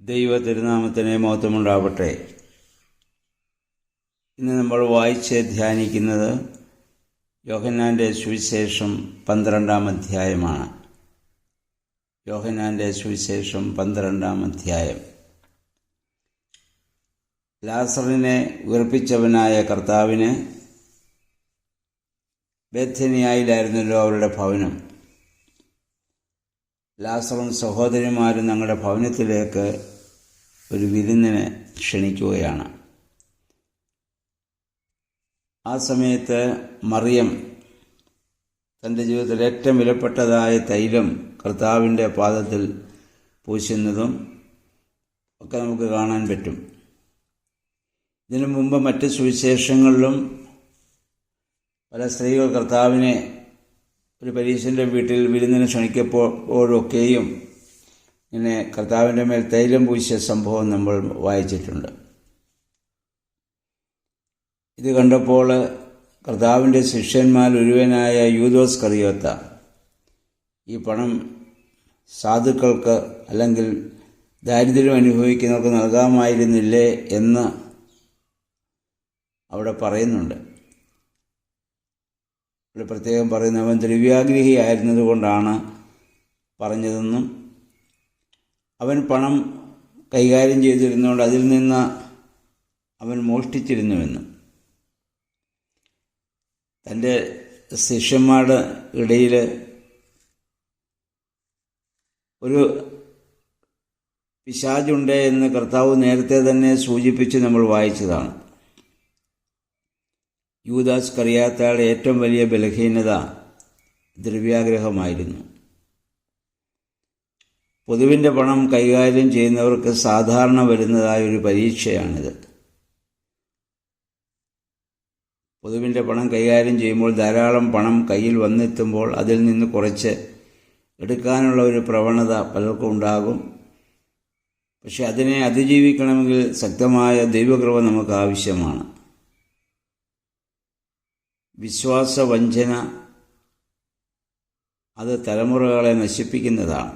ദൈവ തിരുനാമത്തിന് മഹത്വമുണ്ടാവട്ടെ. ഇന്ന് നമ്മൾ വായിച്ച് ധ്യാനിക്കുന്നത് യോഹന്നാൻ്റെ സുവിശേഷം 12-ാം അധ്യായമാണ്. യോഹന്നാൻ്റെ സുവിശേഷം 12-ാം അധ്യായം. ലാസറിനെ ഉയർപ്പിച്ചവനായ കർത്താവിന് ബേഥനിയായിലായിരുന്നല്ലോ അവരുടെ ഭവനം. ലാസറും സഹോദരിമാരും ഞങ്ങളുടെ ഭവനത്തിലേക്ക് ഒരു വിരുന്നിനെ ക്ഷണിക്കുകയാണ്. ആ സമയത്ത് മറിയം തൻ്റെ ജീവിതത്തിൽ ഏറ്റവും വിലപ്പെട്ടതായ തൈലം കർത്താവിൻ്റെ പാദത്തിൽ പൂശുന്നതും ഒക്കെ നമുക്ക് കാണാൻ പറ്റും. ഇതിനു മുമ്പ് മറ്റ് സുവിശേഷങ്ങളിലും പല സ്ത്രീകൾ കർത്താവിനെ ഒരു പരീശൻ്റെ വീട്ടിൽ വിരുന്നിന് ക്ഷണിക്കപ്പോഴൊക്കെയും ഇങ്ങനെ കർത്താവിൻ്റെ മേൽ തൈലം പൂശിയ സംഭവം നമ്മൾ വായിച്ചിട്ടുണ്ട്. ഇത് കണ്ടപ്പോൾ കർത്താവിൻ്റെ ശിഷ്യന്മാരിൽ ഒരുവനായ യൂദോസ് കറിയോത്ത ഈ പണം സാധുക്കൾക്ക് അല്ലെങ്കിൽ ദാരിദ്ര്യം അനുഭവിക്കുന്നവർക്ക് നൽകാമായിരുന്നില്ലേ എന്ന് അവിടെ പറയുന്നുണ്ട്. ഇവിടെ പ്രത്യേകം പറയുന്നത് അവൻ ദ്രവ്യാഗ്രഹിയായിരുന്നത് കൊണ്ടാണ് പറഞ്ഞതെന്നും അവൻ പണം കൈകാര്യം ചെയ്തിരുന്നുകൊണ്ട് അതിൽ നിന്ന് അവൻ മോഷ്ടിച്ചിരുന്നുവെന്നും തൻ്റെ ശിഷ്യന്മാരുടെ ഇടയിൽ ഒരു പിശാചുണ്ട് എന്ന് കർത്താവ് നേരത്തെ തന്നെ സൂചിപ്പിച്ച് നമ്മൾ വായിച്ചതാണ്. യൂദാസ് കറിയാത്തയാളുടെ ഏറ്റവും വലിയ ബലഹീനത ദ്രവ്യാഗ്രഹമായിരുന്നു. പൊതുവിൻ്റെ പണം കൈകാര്യം ചെയ്യുന്നവർക്ക് സാധാരണ വരുന്നതായ ഒരു പരീക്ഷയാണിത്. പൊതുവിൻ്റെ പണം കൈകാര്യം ചെയ്യുമ്പോൾ ധാരാളം പണം കയ്യിൽ വന്നെത്തുമ്പോൾ അതിൽ നിന്ന് കുറച്ച് എടുക്കാനുള്ള ഒരു പ്രവണത പലർക്കും ഉണ്ടാകും. പക്ഷെ അതിനെ അതിജീവിക്കണമെങ്കിൽ ശക്തമായ ദൈവകൃപ നമുക്ക് ആവശ്യമാണ്. വിശ്വാസവഞ്ചന അത് തലമുറകളെ നശിപ്പിക്കുന്നതാണ്.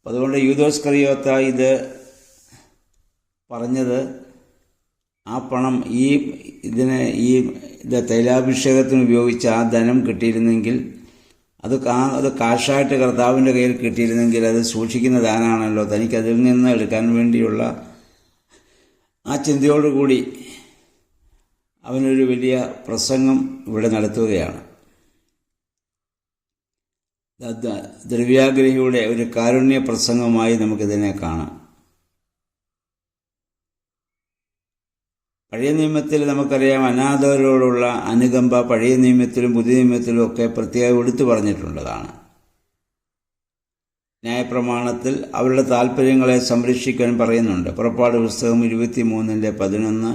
അതുകൊണ്ട് യൂദോസ് കറിയോത്ത ഇത് പറഞ്ഞത് ആ പണം ഇത് തൈലാഭിഷേകത്തിന് ഉപയോഗിച്ച് ആ ധനം കിട്ടിയിരുന്നെങ്കിൽ അത് കാശായിട്ട് കർത്താവിൻ്റെ കയ്യിൽ കിട്ടിയിരുന്നെങ്കിൽ അത് സൂക്ഷിക്കുന്ന ദാനാണല്ലോ, തനിക്കതിൽ നിന്ന് എടുക്കാൻ വേണ്ടിയുള്ള ആ ചിന്തയോടുകൂടി അവനൊരു വലിയ പ്രസംഗം ഇവിടെ നടത്തുകയാണ്. ദ്രവ്യാഗ്രഹിയുടെ ഒരു കാരുണ്യ പ്രസംഗമായി നമുക്കിതിനെ കാണാം. പഴയ നിയമത്തിൽ നമുക്കറിയാം അനാഥരോടുള്ള അനുകമ്പ പഴയ നിയമത്തിലും പുതിയ നിയമത്തിലും ഒക്കെ പ്രത്യേകം എടുത്തു പറഞ്ഞിട്ടുള്ളതാണ്. ന്യായപ്രമാണത്തിൽ അവരുടെ താല്പര്യങ്ങളെ സംരക്ഷിക്കാൻ പറയുന്നുണ്ട്. പുറപ്പാട് പുസ്തകം 23:11,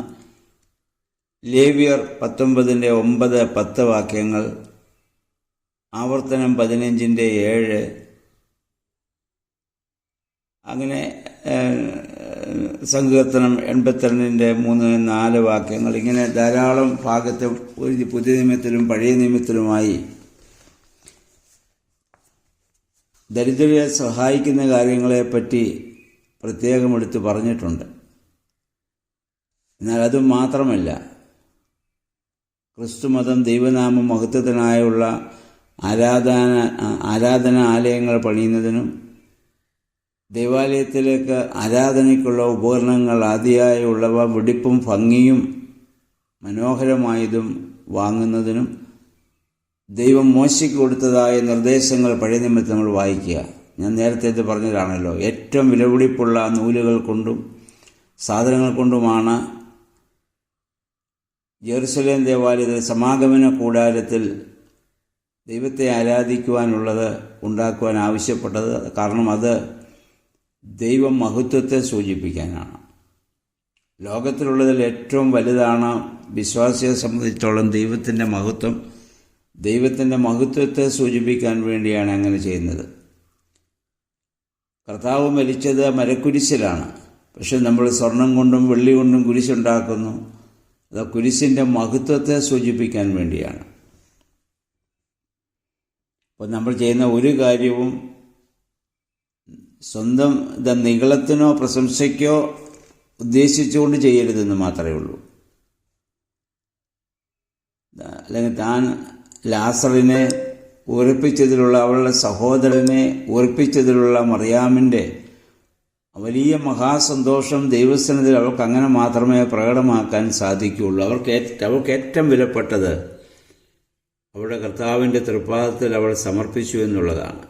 ലേവ്യർ 19:9-10 വാക്യങ്ങൾ, ആവർത്തനം 15:7, അങ്ങനെ സങ്കീർത്തനം 82:3-4 വാക്യങ്ങൾ, ഇങ്ങനെ ധാരാളം ഭാഗത്ത് പുതിയ നിയമത്തിലും പഴയ നിയമത്തിലുമായി ദരിദ്രരെ സഹായിക്കുന്ന കാര്യങ്ങളെപ്പറ്റി പ്രത്യേകം എടുത്ത് പറഞ്ഞിട്ടുണ്ട്. എന്നാൽ അതും മാത്രമല്ല, ക്രിസ്തുമതം ദൈവനാമ മഹത്വത്തിനായുള്ള ആരാധനാലയങ്ങൾ പണിയുന്നതിനും ദൈവാലയത്തിലേക്ക് ആരാധനയ്ക്കുള്ള ഉപകരണങ്ങൾ ആദിയായുള്ളവ വെടിപ്പും ഭംഗിയും മനോഹരമായതും വാങ്ങുന്നതിനും ദൈവം മോശയ്ക്ക് കൊടുത്തതായ നിർദ്ദേശങ്ങൾ പഴയ നിയമത്തിൽ നമ്മൾ വായിക്കുക. ഞാൻ നേരത്തെ ഇത് പറഞ്ഞതാണല്ലോ, ഏറ്റവും വിലപിടിപ്പുള്ള നൂലുകൾ കൊണ്ടും സാധനങ്ങൾ കൊണ്ടുമാണ് ജെറുസലേം ദേവാലയത്തിൽ സമാഗമന കൂടാരത്തിൽ ദൈവത്തെ ആരാധിക്കുവാനുള്ളത് ഉണ്ടാക്കുവാൻ ആവശ്യപ്പെട്ടത്. കാരണം അത് ദൈവ മഹത്വത്തെ സൂചിപ്പിക്കാനാണ്. ലോകത്തിലുള്ളതിൽ ഏറ്റവും വലുതാണ് വിശ്വാസിയെ സംബന്ധിച്ചിടത്തോളം ദൈവത്തിൻ്റെ മഹത്വം. ദൈവത്തിൻ്റെ മഹത്വത്തെ സൂചിപ്പിക്കാൻ വേണ്ടിയാണ് അങ്ങനെ ചെയ്യുന്നത്. കർത്താവ് മരിച്ചത് മരക്കുരിശിലാണ്. പക്ഷെ നമ്മൾ സ്വർണം കൊണ്ടും വെള്ളി കൊണ്ടും കുരിശുണ്ടാക്കുന്നു. അത് കുരിശിൻ്റെ മഹത്വത്തെ സൂചിപ്പിക്കാൻ വേണ്ടിയാണ്. അപ്പോൾ നമ്മൾ ചെയ്യുന്ന ഒരു കാര്യവും സ്വന്തം നിഗളത്തിനോ പ്രശംസയ്ക്കോ ഉദ്ദേശിച്ചുകൊണ്ട് ചെയ്യരുതെന്ന് മാത്രമേ ഉള്ളൂ. അല്ലെങ്കിൽ താൻ ലാസറിനെ ഉയർപ്പിച്ചതിലുള്ള, അവളുടെ സഹോദരനെ ഉയർപ്പിച്ചതിലുള്ള മറിയാമിൻ്റെ വലിയ മഹാസന്തോഷം ദൈവസന്നിധിയിൽ അവൾക്ക് അങ്ങനെ മാത്രമേ പ്രകടമാക്കാൻ സാധിക്കുകയുള്ളൂ. അവൾക്ക് ഏറ്റവും വിലപ്പെട്ടത് അവളുടെ കർത്താവിൻ്റെ തൃപ്പാദത്തിൽ അവൾ സമർപ്പിച്ചു എന്നുള്ളതാണ്.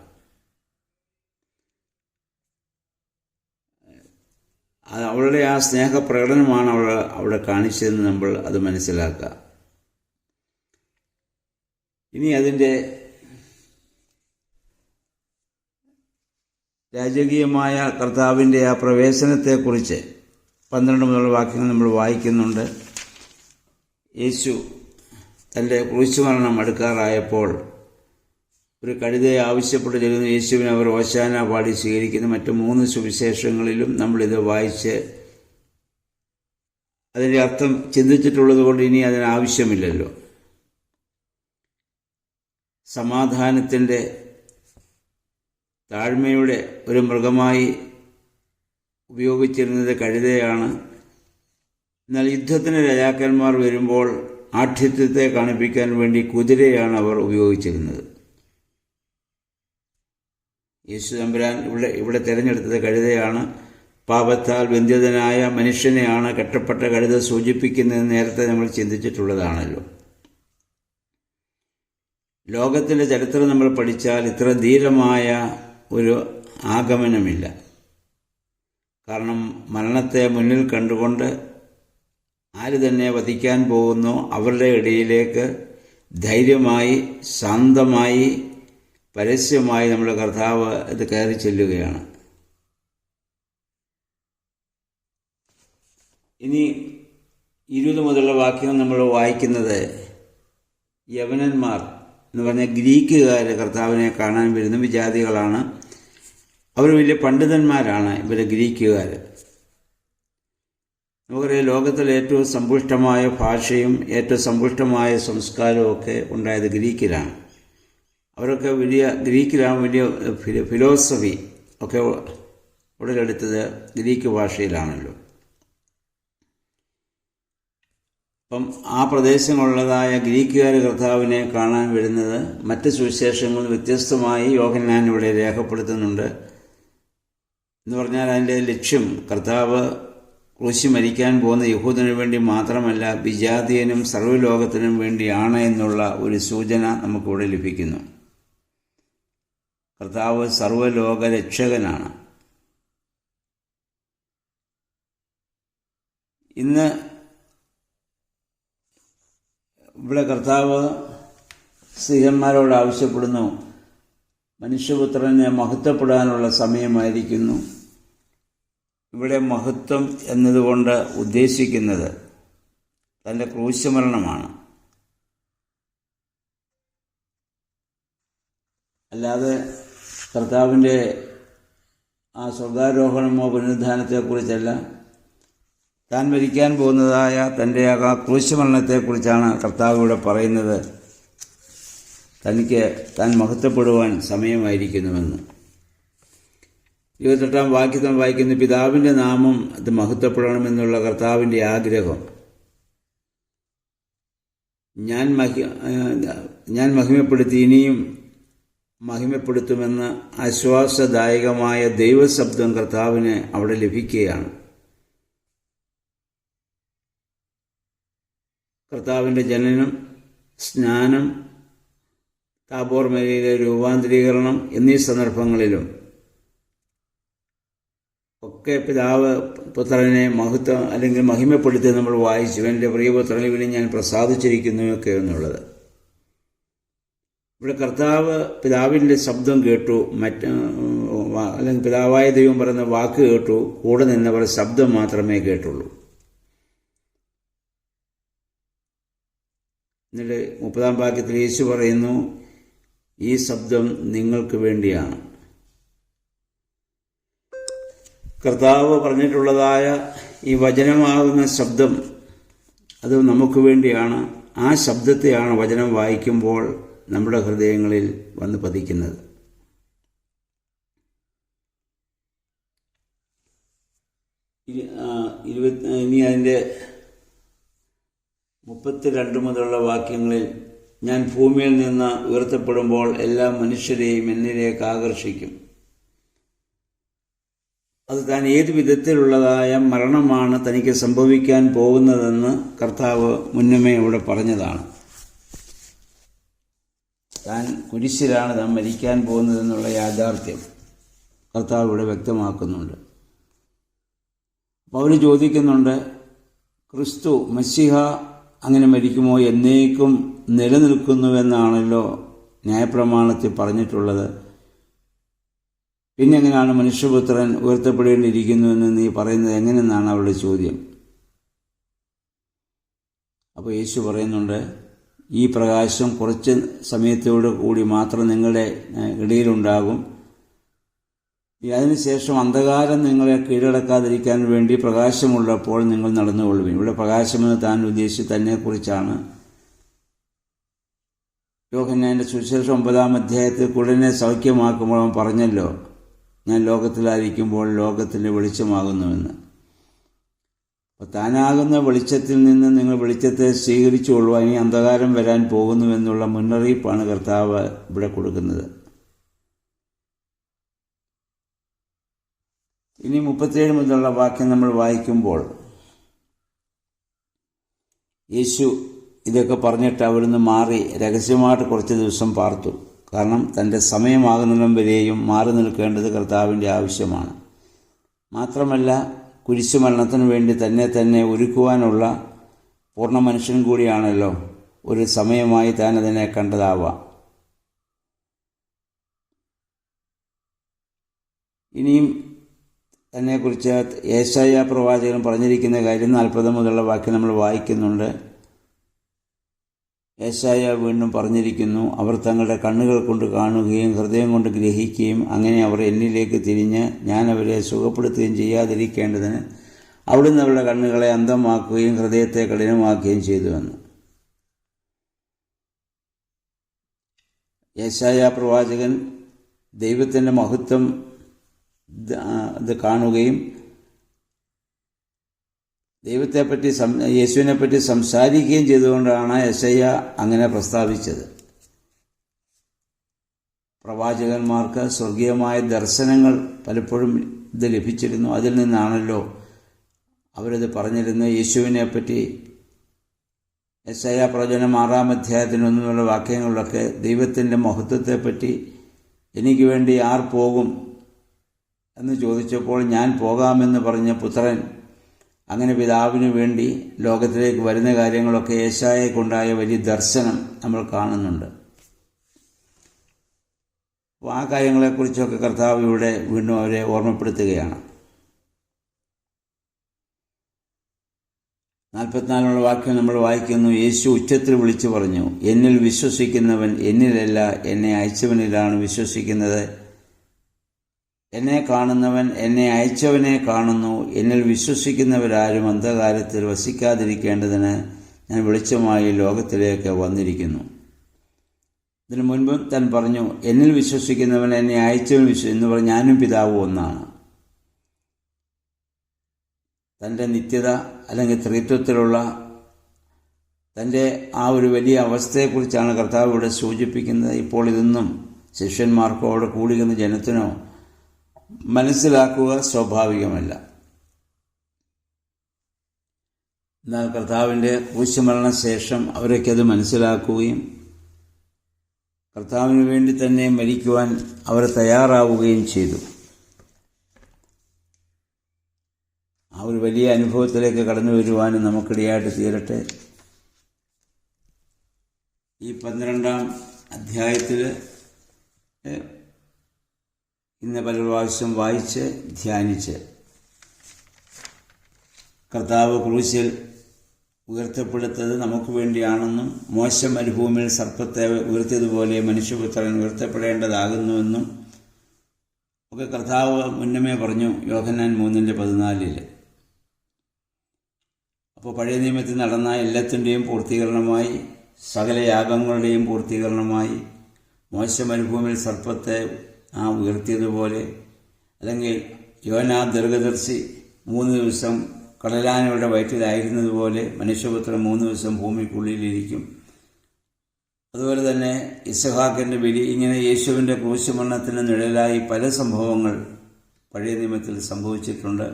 അവളുടെ ആ സ്നേഹപ്രകടനമാണ് അവൾ അവിടെ കാണിച്ചതെന്ന് നമ്മൾ അത് മനസ്സിലാക്കുക. ഇനി അതിൻ്റെ രാജകീയമായ കർത്താവിൻ്റെ ആ പ്രവേശനത്തെക്കുറിച്ച് 12 മുതലുള്ള വാക്യങ്ങൾ നമ്മൾ വായിക്കുന്നുണ്ട്. യേശു തൻ്റെ ക്രൂശുമരണം അടുക്കാറായപ്പോൾ ഒരു കഴുതയെ ആവശ്യപ്പെട്ട് ചെല്ലുന്ന യേശുവിനെ അവർ ഓശാന പാടി സ്വീകരിക്കുന്ന മറ്റ് 3 സുവിശേഷങ്ങളിലും നമ്മളിത് വായിച്ച് അതിൻ്റെ അർത്ഥം ചിന്തിച്ചിട്ടുള്ളത് കൊണ്ട് ഇനി അതിനാവശ്യമില്ലല്ലോ. സമാധാനത്തിൻ്റെ, താഴ്മയുടെ ഒരു മൃഗമായി ഉപയോഗിച്ചിരുന്നത് കഴുതയാണ്. എന്നാൽ യുദ്ധത്തിന് രാജാക്കന്മാർ വരുമ്പോൾ ആഠ്യത്വത്തെ കാണിപ്പിക്കാൻ വേണ്ടി കുതിരയാണ് അവർ ഉപയോഗിച്ചിരുന്നത്. യേശു തമ്പുരാൻ ഇവിടെ തിരഞ്ഞെടുത്തത് കഴുതയാണ്. പാപത്താൽ ബന്ധിതനായ മനുഷ്യനെയാണ് കെട്ടപ്പെട്ട കഴുത സൂചിപ്പിക്കുന്നതെന്ന് നേരത്തെ നമ്മൾ ചിന്തിച്ചിട്ടുള്ളതാണല്ലോ. ലോകത്തിൻ്റെ ചരിത്രം നമ്മൾ പഠിച്ചാൽ ഇത്ര ധീരമായ ഒരു ആഗമനമില്ല. കാരണം മരണത്തെ മുന്നിൽ കണ്ടുകൊണ്ട് ആര് തന്നെ വധിക്കാൻ പോകുന്നു അവരുടെ ഇടയിലേക്ക് ധൈര്യമായി, ശാന്തമായി, പരസ്യമായി നമ്മുടെ കർത്താവ് ഇത് കയറി ചെല്ലുകയാണ്. ഇനി 20 മുതലുള്ള വാക്യം നമ്മൾ വായിക്കുന്നത് യവനന്മാർ എന്ന് പറഞ്ഞാൽ ഗ്രീക്കുകാർ കർത്താവിനെ കാണാൻ വരുന്ന വിജാതികളാണ്. അവർ വലിയ പണ്ഡിതന്മാരാണ് ഇവർ ഗ്രീക്കുകാർ. നമുക്കറിയാം, ലോകത്തിലെ ഏറ്റവും സമ്പുഷ്ടമായ ഭാഷയും ഏറ്റവും സമ്പുഷ്ടമായ സംസ്കാരവും ഒക്കെ ഉണ്ടായത് ഗ്രീക്കിലാണ്. അവരൊക്കെ ഗ്രീക്കിലാണ് വലിയ ഫിലോസഫി ഒക്കെ ഉടലെടുത്തത് ഗ്രീക്ക് ഭാഷയിലാണല്ലോ. അപ്പം ആ പ്രദേശങ്ങളുള്ളതായ ഗ്രീക്കുകാർ കർത്താവിനെ കാണാൻ വരുന്നത് മറ്റ് സുവിശേഷങ്ങളിൽ വ്യത്യസ്തമായി യോഹന്നാൻ ഇവിടെ രേഖപ്പെടുത്തുന്നുണ്ട്. എന്ന് പറഞ്ഞാൽ അതിൻ്റെ ലക്ഷ്യം കർത്താവ് ക്രൂശിൽ മരിക്കാൻ പോകുന്ന യഹൂദന് വേണ്ടി മാത്രമല്ല, വിജാതീയനും സർവ്വലോകത്തിനും വേണ്ടിയാണ് എന്നുള്ള ഒരു സൂചന നമുക്കിവിടെ ലഭിക്കുന്നു. കർത്താവ് സർവ്വലോക രക്ഷകനാണ്. ഇന്ന് ഇവിടെ കർത്താവ് സ്ത്രീഹന്മാരോട് ആവശ്യപ്പെടുന്നു, മനുഷ്യപുത്രനെ മഹത്വപ്പെടാനുള്ള സമയമായിരിക്കുന്നു. ഇവിടെ മഹത്വം എന്നതുകൊണ്ട് ഉദ്ദേശിക്കുന്നത് തൻ്റെ ക്രൂശമരണമാണ്. അല്ലാതെ കർത്താവിൻ്റെ ആ സ്വർഗാരോഹണമോ പുനരുദ്ധാനത്തെക്കുറിച്ചല്ല, താൻ മരിക്കാൻ പോകുന്നതായ തൻ്റെ ആ ക്രൂശമരണത്തെക്കുറിച്ചാണ് കർത്താവ് ഇവിടെ പറയുന്നത്. താൻ മഹത്വപ്പെടുവാൻ സമയമായിരിക്കുന്നുവെന്ന്. 28 വാക്യത്തിൽ വായിക്കുന്ന പിതാവിൻ്റെ നാമം അത് മഹത്വപ്പെടണമെന്നുള്ള കർത്താവിൻ്റെ ആഗ്രഹം. ഞാൻ മഹിമപ്പെടുത്തി ഇനിയും മഹിമപ്പെടുത്തുമെന്ന് ആശ്വാസദായകമായ ദൈവശബ്ദം കർത്താവിന് അവിടെ ലഭിക്കുകയാണ്. കർത്താവിൻ്റെ ജനനം, സ്നാനം, താബോർ മലയിലെ രൂപാന്തരീകരണം എന്നീ സന്ദർഭങ്ങളിലും ഒക്കെ പിതാവ് പുത്രനെ മഹത്വം അല്ലെങ്കിൽ മഹിമപ്പെടുത്തി നമ്മൾ വായിച്ചു. എൻ്റെ പ്രിയപുത്രനിൽ ഞാൻ പ്രസാദിച്ചിരിക്കുന്നുവൊക്കെ എന്നുള്ളത്. ഇവിടെ കർത്താവ് പിതാവിൻ്റെ ശബ്ദം കേട്ടു, അല്ലെങ്കിൽ പിതാവായ ദൈവം പറയുന്ന വാക്ക് കേട്ടു, കൂടെ നിന്നവർ ശബ്ദം മാത്രമേ കേട്ടുള്ളൂ. എന്നിട്ട് 30 വാക്യത്തിൽ യേശു പറയുന്നു, ഈ ശബ്ദം നിങ്ങൾക്ക് വേണ്ടിയാണ്. കർത്താവ് പറഞ്ഞിട്ടുള്ളതായ ഈ വചനമാകുന്ന ശബ്ദം അത് നമുക്ക് വേണ്ടിയാണ്. ആ ശബ്ദത്തെയാണ് വചനം വായിക്കുമ്പോൾ നമ്മുടെ ഹൃദയങ്ങളിൽ വന്ന് പതിക്കുന്നത്. ഇനി അതിൻ്റെ 32 മുതലുള്ള വാക്യങ്ങളിൽ, ഞാൻ ഭൂമിയിൽ നിന്ന് ഉയർത്തപ്പെടുമ്പോൾ എല്ലാ മനുഷ്യരെയും എന്നിലേക്ക് ആകർഷിക്കും. അത് താൻ ഏതു വിധത്തിലുള്ളതായ മരണമാണ് തനിക്ക് സംഭവിക്കാൻ പോകുന്നതെന്ന് കർത്താവ് മുന്നമേ ഇവിടെ പറഞ്ഞതാണ്. താൻ കുരിശിലാണ് താൻ മരിക്കാൻ പോകുന്നതെന്നുള്ള യാഥാർത്ഥ്യം കർത്താവ് ഇവിടെ വ്യക്തമാക്കുന്നുണ്ട്. അപ്പോൾ അവർ ചോദിക്കുന്നുണ്ട്, ക്രിസ്തു മശിഹ അങ്ങനെ മരിക്കുമോ? എന്നേക്കും നിലനിൽക്കുന്നുവെന്നാണല്ലോ ന്യായപ്രമാണത്തിൽ പറഞ്ഞിട്ടുള്ളത്. പിന്നെ എങ്ങനെയാണ് മനുഷ്യപുത്രൻ ഉയർത്തപ്പെടേണ്ടിയിരിക്കുന്നുവെന്ന് നീ പറയുന്നത് എങ്ങനെയെന്നാണ് അവരുടെ ചോദ്യം. അപ്പോൾ യേശു പറയുന്നുണ്ട്, ഈ പ്രകാശം കുറച്ച് സമയത്തോടു കൂടി മാത്രം നിങ്ങളുടെ ഇടയിലുണ്ടാകും. അതിനുശേഷം അന്ധകാരം നിങ്ങളെ കീഴടക്കാതിരിക്കാൻ വേണ്ടി പ്രകാശമുള്ളപ്പോൾ നിങ്ങൾ നടന്നുകൊള്ളുവിൻ. ഇവിടെ പ്രകാശമെന്ന് താൻ ഉദ്ദേശിച്ച് തന്നെക്കുറിച്ചാണ്. യോഹന്നാന്റെ സുവിശേഷം 9-ാം അധ്യായത്തിൽ കുരുടനെ സൗഖ്യമാക്കുമ്പോൾ അവൻ പറഞ്ഞല്ലോ, ഞാൻ ലോകത്തിലായിരിക്കുമ്പോൾ ലോകത്തിൻ്റെ വെളിച്ചമാകുന്നുവെന്ന്. അപ്പോൾ താനാകുന്ന വെളിച്ചത്തിൽ നിന്ന് നിങ്ങൾ വെളിച്ചത്തെ സ്വീകരിച്ചുകൊള്ളുക. ഇനി അന്ധകാരം വരാൻ പോകുന്നുവെന്നുള്ള മുന്നറിയിപ്പാണ് കർത്താവ് ഇവിടെ കൊടുക്കുന്നത്. ഇനി 37 മുതലുള്ള വാക്യം നമ്മൾ വായിക്കുമ്പോൾ, യേശു ഇതൊക്കെ പറഞ്ഞിട്ട് അവിടുന്ന് മാറി രഹസ്യമായിട്ട് കുറച്ച് ദിവസം പാർത്തു. കാരണം തൻ്റെ സമയമാകുന്നിടം വരെയും മാറി നിൽക്കേണ്ടത് കർത്താവിൻ്റെ ആവശ്യമാണ്. മാത്രമല്ല, കുരിശുമരണത്തിനു വേണ്ടി തന്നെ ഒരുക്കുവാനുള്ള പൂർണ്ണ മനുഷ്യൻ കൂടിയാണല്ലോ. ഒരു സമയമായി താൻ അതിനെ കണ്ടതാവാം. ഇനിയും തന്നെക്കുറിച്ച് യേശയ്യാ പ്രവാചകൻ പറഞ്ഞിരിക്കുന്ന കാര്യം 40 മുതലുള്ള വാക്യം നമ്മൾ വായിക്കുന്നുണ്ട്. യേശയ്യാ വീണ്ടും പറഞ്ഞിരിക്കുന്നു, അവർ തങ്ങളുടെ കണ്ണുകൾ കൊണ്ട് കാണുകയും ഹൃദയം കൊണ്ട് ഗ്രഹിക്കുകയും അങ്ങനെ അവർ എന്നിലേക്ക് തിരിഞ്ഞ് ഞാൻ അവരെ സുഖപ്പെടുത്തുകയും ചെയ്യാതിരിക്കേണ്ടതിന് അവിടുന്ന് അവരുടെ കണ്ണുകളെ അന്ധമാക്കുകയും ഹൃദയത്തെ കഠിനമാക്കുകയും ചെയ്തുവെന്ന്. യേശയ്യാ പ്രവാചകൻ ദൈവത്തിൻ്റെ മഹത്വം ഇത് കാണുകയും ദൈവത്തെപ്പറ്റി യേശുവിനെപ്പറ്റി സംസാരിക്കുകയും ചെയ്തുകൊണ്ടാണ് യെശയ്യാ അങ്ങനെ പ്രസ്താവിച്ചത്. പ്രവാചകന്മാർക്ക് സ്വർഗീയമായ ദർശനങ്ങൾ പലപ്പോഴും ഇത് ലഭിച്ചിരുന്നു. അതിൽ നിന്നാണല്ലോ അവരത് പറഞ്ഞിരുന്നത്. യേശുവിനെപ്പറ്റി യെശയ്യാ പ്രവചനം 6-ാം അധ്യായത്തിനൊന്നുള്ള വാക്യങ്ങളിലൊക്കെ ദൈവത്തിൻ്റെ മഹത്വത്തെപ്പറ്റി എനിക്ക് വേണ്ടി ആർ പോകും എന്ന് ചോദിച്ചപ്പോൾ ഞാൻ പോകാമെന്ന് പറഞ്ഞ പുത്രൻ, അങ്ങനെ പിതാവിന് വേണ്ടി ലോകത്തിലേക്ക് വരുന്ന കാര്യങ്ങളൊക്കെ യേശയ്യായ്ക്കുണ്ടായ വലിയ ദർശനം നമ്മൾ കാണുന്നുണ്ട്. അപ്പോൾ ആ കാര്യങ്ങളെക്കുറിച്ചൊക്കെ കർത്താവ് ഇവിടെ വീണ്ടും അവരെ ഓർമ്മപ്പെടുത്തുകയാണ്. 44 വാക്യം നമ്മൾ വായിക്കുന്നു. യേശു ഉച്ചത്തിൽ വിളിച്ചു പറഞ്ഞു, എന്നിൽ വിശ്വസിക്കുന്നവൻ എന്നിലല്ല, എന്നെ അയച്ചവനിലാണ് വിശ്വസിക്കുന്നത്. എന്നെ കാണുന്നവൻ എന്നെ അയച്ചവനെ കാണുന്നു. എന്നിൽ വിശ്വസിക്കുന്നവരാരും അന്ധകാരത്തിൽ വസിക്കാതിരിക്കേണ്ടതിന് ഞാൻ വെളിച്ചമായി ലോകത്തിലേക്ക് വന്നിരിക്കുന്നു. ഇതിനു മുൻപ് താൻ പറഞ്ഞു, എന്നിൽ വിശ്വസിക്കുന്നവൻ എന്നെ അയച്ചവൻ എന്ന് പറഞ്ഞ് ഞാനും പിതാവും ഒന്നാണ്. തൻ്റെ നിത്യത അല്ലെങ്കിൽ ത്രിത്വത്തിലുള്ള തൻ്റെ ആ ഒരു വലിയ അവസ്ഥയെക്കുറിച്ചാണ് കർത്താവ് ഇവിടെ സൂചിപ്പിക്കുന്നത്. ഇപ്പോൾ ഇതൊന്നും ശിഷ്യന്മാർക്കോ അവിടെ കൂടിയിരുന്ന ജനത്തിനോ മനസ്സിലാക്കുക സ്വാഭാവികമല്ല. എന്നാൽ കർത്താവിൻ്റെ ക്രൂശുമരണശേഷം അവരൊക്കെ അത് മനസ്സിലാക്കുകയും കർത്താവിന് വേണ്ടി തന്നെ മരിക്കുവാൻ അവർ തയ്യാറാവുകയും ചെയ്തു. ആ ഒരു വലിയ അനുഭവത്തിലേക്ക് കടന്നു വരുവാനും നമുക്കിടയായിട്ട് തീരട്ടെ. ഈ 12-ാം അധ്യായത്തിൽ ഇന്ന് പല പ്രാവശ്യം വായിച്ച് ധ്യാനിച്ച് കർത്താവ് ക്രൂശിൽ ഉയർത്തപ്പെടുത്തത് നമുക്ക് വേണ്ടിയാണെന്നും മോശ മരുഭൂമിയിൽ സർപ്പത്തെ ഉയർത്തിയതുപോലെ മനുഷ്യപുത്രൻ ഉയർത്തപ്പെടേണ്ടതാകുന്നുവെന്നും ഒക്കെ കർത്താവ് മുന്നമേ പറഞ്ഞു. യോഹന്നാൻ 3:14. അപ്പോൾ പഴയ നിയമത്തിൽ നടന്ന എല്ലാത്തിൻ്റെയും പൂർത്തീകരണമായി, സകല യാഗങ്ങളുടെയും പൂർത്തീകരണമായി, മോശ മരുഭൂമിയിൽ സർപ്പത്തെ ഉയർത്തിയതുപോലെ, അല്ലെങ്കിൽ യോനാ ദീർഘദർശി 3 ദിവസം കടലാനകളുടെ വയറ്റിലായിരുന്നതുപോലെ മനുഷ്യപുത്രൻ 3 ദിവസം ഭൂമിക്കുള്ളിലിരിക്കും. അതുപോലെ തന്നെ ഇസഹാക്കിൻ്റെ ബലി, ഇങ്ങനെ യേശുവിൻ്റെ ക്രൂശുമരണത്തിന് നിഴലായി പല സംഭവങ്ങൾ പഴയ നിയമത്തിൽ സംഭവിച്ചിട്ടുണ്ട്.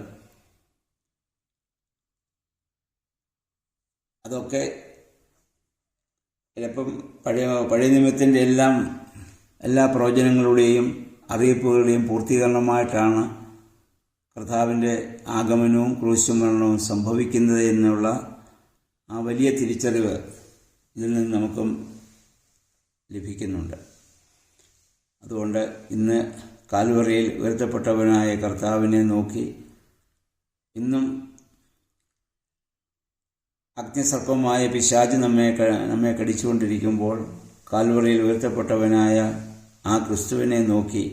അതൊക്കെ ചിലപ്പം പഴയ നിയമത്തിൻ്റെ എല്ലാ പ്രവചനങ്ങളുടെയും അറിയിപ്പുകളുടെയും പൂർത്തീകരണമായിട്ടാണ് കർത്താവിൻ്റെ ആഗമനവും ക്രൂശുമരണവും സംഭവിക്കുന്നത് എന്നുള്ള ആ വലിയ തിരിച്ചറിവ് ഇതിൽ നിന്ന് നമുക്കും ലഭിക്കുന്നുണ്ട്. അതുകൊണ്ട് ഇന്ന് കാൽവറിയിൽ ഉയർത്തപ്പെട്ടവനായ കർത്താവിനെ നോക്കി ഇന്നും അഗ്നിസർപ്പമായ പിശാച് നമ്മെ കടിച്ചുകൊണ്ടിരിക്കുമ്പോൾ കാൽവറിയിൽ ഉയർത്തപ്പെട്ടവനായ ആ ക്രിസ്തുവിനെ നോക്കി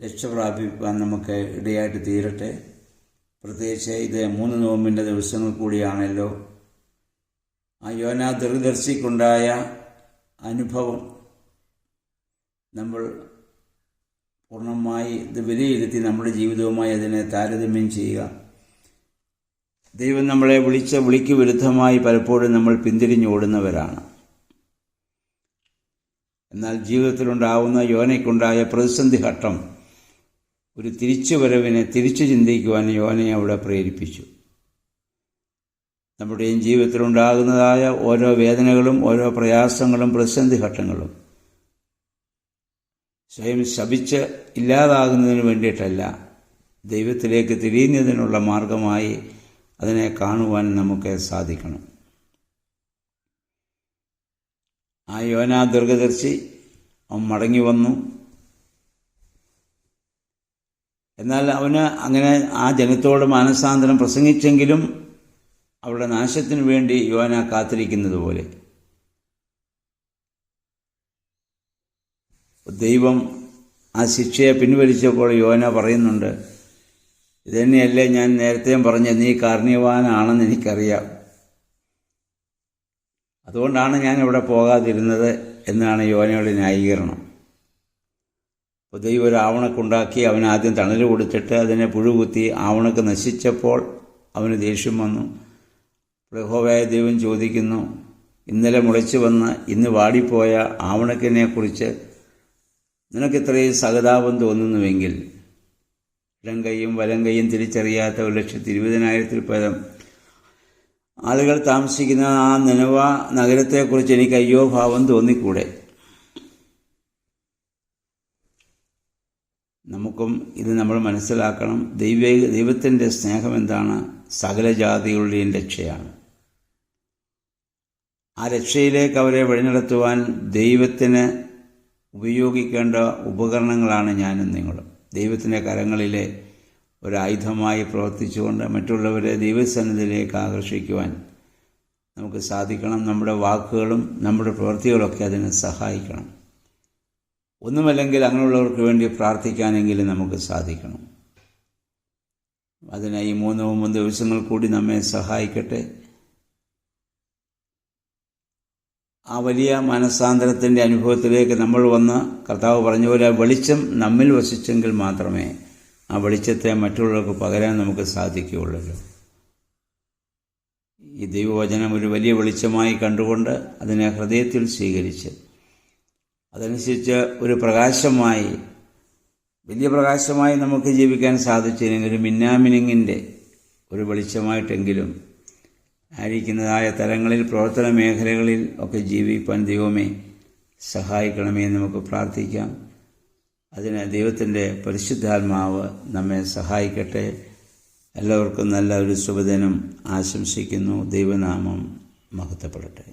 രക്ഷ പ്രാപിപ്പാൻ നമുക്ക് ഇടയായിട്ട് തീരട്ടെ. പ്രത്യേകിച്ച് ഇത് 3 നോമ്പിൻ്റെ ദിവസങ്ങൾ കൂടിയാണല്ലോ. ആ യോനാ ദീർഘദർശിക്കുണ്ടായ അനുഭവം നമ്മൾ പൂർണ്ണമായി ഇത് വിലയിരുത്തി നമ്മുടെ ജീവിതവുമായി അതിനെ താരതമ്യം ചെയ്യുക. ദൈവം നമ്മളെ വിളിച്ച വിളിക്ക് വിരുദ്ധമായി പലപ്പോഴും നമ്മൾ പിന്തിരിഞ്ഞോടുന്നവരാണ്. എന്നാൽ ജീവിതത്തിലുണ്ടാവുന്ന യോനയ്ക്കുണ്ടായ പ്രതിസന്ധി ഘട്ടം ഒരു തിരിച്ചുവരവിനെ തിരിച്ചു ചിന്തിക്കുവാൻ യോനയെ അവിടെ പ്രേരിപ്പിച്ചു. നമ്മുടെയും ജീവിതത്തിലുണ്ടാകുന്നതായ ഓരോ വേദനകളും ഓരോ പ്രയാസങ്ങളും പ്രതിസന്ധി ഘട്ടങ്ങളും സ്വയം ശപിച്ച് ഇല്ലാതാകുന്നതിന് വേണ്ടിയിട്ടല്ല, ദൈവത്തിലേക്ക് തിരിയുന്നതിനുള്ള മാർഗമായി അതിനെ കാണുവാൻ നമുക്ക് സാധിക്കണം. ആ യോനാ ദീർഘദർശി അവൻ മടങ്ങി വന്നു. എന്നാൽ അവന് അങ്ങനെ ആ ജനത്തോട് മാനസാന്തരം പ്രസംഗിച്ചെങ്കിലും അവരുടെ നാശത്തിനു വേണ്ടി യോന കാത്തിരിക്കുന്നത് പോലെ ദൈവം ആ ശിക്ഷയെ പിൻവലിച്ചപ്പോൾ യോന പറയുന്നുണ്ട്, ഇതന്നെയല്ലേ ഞാൻ നേരത്തെയും പറഞ്ഞ, നീ കാരുണ്യവാനാണെന്ന് എനിക്കറിയാം, അതുകൊണ്ടാണ് ഞാൻ ഇവിടെ പോകാതിരുന്നത് എന്നാണ് യോനയുടെ ന്യായീകരണം. അപ്പോൾ ദൈവം ഒരു ആവണക്കുണ്ടാക്കി അവൻ ആദ്യം തണൽ കൊടുത്തിട്ട് അതിനെ പുഴുകുത്തി ആവണക്ക് നശിച്ചപ്പോൾ അവന് ദേഷ്യം വന്നു. യഹോവയായ ദൈവം ചോദിക്കുന്നു, ഇന്നലെ മുളച്ചു വന്ന് ഇന്ന് വാടിപ്പോയ ആവണക്കിനെക്കുറിച്ച് നിനക്കിത്രയും സഹതാപം തോന്നുന്നുവെങ്കിൽ ഇടം കൈയും വലം കൈയും തിരിച്ചറിയാത്ത 1,20,000 പരം ആളുകൾ താമസിക്കുന്ന ആ നിനവ നഗരത്തെക്കുറിച്ച് എനിക്ക് അയ്യോ ഭാവം തോന്നിക്കൂടെ? നമുക്കും ഇത് നമ്മൾ മനസ്സിലാക്കണം. ദൈവത്തിൻ്റെ സ്നേഹം എന്താണ്? സകല ജാതികളുടെയും രക്ഷയാണ്. ആ രക്ഷയിലേക്ക് അവരെ വഴിനടത്തുവാൻ ദൈവത്തിന് ഉപയോഗിക്കേണ്ട ഉപകരണങ്ങളാണ് ഞാനും നിങ്ങളും. ദൈവത്തിൻ്റെ കരങ്ങളിലെ ഒരായുധമായി പ്രവർത്തിച്ചുകൊണ്ട് മറ്റുള്ളവരെ ദൈവസന്നിധിയിലേക്ക് ആകർഷിക്കുവാൻ നമുക്ക് സാധിക്കണം. നമ്മുടെ വാക്കുകളും നമ്മുടെ പ്രവൃത്തികളൊക്കെ അതിനെ സഹായിക്കണം. ഒന്നുമല്ലെങ്കിൽ അങ്ങനെയുള്ളവർക്ക് വേണ്ടി പ്രാർത്ഥിക്കാനെങ്കിലും നമുക്ക് സാധിക്കണം. അതിന് ഈ 3 ദിവസങ്ങൾ കൂടി നമ്മെ സഹായിക്കട്ടെ. ആ വലിയ മനസ്സാന്തരത്തിൻ്റെ അനുഭവത്തിലേക്ക് നമ്മൾ വന്ന് കർത്താവ് പറഞ്ഞ പോലെ വെളിച്ചം നമ്മിൽ വസിച്ചെങ്കിൽ മാത്രമേ ആ വെളിച്ചത്തെ മറ്റുള്ളവർക്ക് പകരാൻ നമുക്ക് സാധിക്കുകയുള്ളൂ. ഈ ദൈവവചനം ഒരു വലിയ വെളിച്ചമായി കണ്ടുകൊണ്ട് അതിനെ ഹൃദയത്തിൽ സ്വീകരിച്ച് അതനുസരിച്ച് ഒരു പ്രകാശമായി, വലിയ പ്രകാശമായി നമുക്ക് ജീവിക്കാൻ സാധിച്ചില്ലെങ്കിലും മിന്നാമിനുങ്ങിൻ്റെ ഒരു വെളിച്ചമായിട്ടെങ്കിലും ആയിരിക്കുന്നതായ തലങ്ങളിൽ, പ്രവർത്തന മേഖലകളിൽ ഒക്കെ ജീവിപ്പാൻ ദൈവമേ സഹായിക്കണമേ എന്ന് നമുക്ക് പ്രാർത്ഥിക്കാം. അതിന് ദൈവത്തിൻ്റെ പരിശുദ്ധാത്മാവ് നമ്മെ സഹായിക്കട്ടെ. എല്ലാവർക്കും നല്ല ഒരു ശുഭദിനം ആശംസിക്കുന്നു. ദൈവനാമം മഹത്വപ്പെടട്ടെ.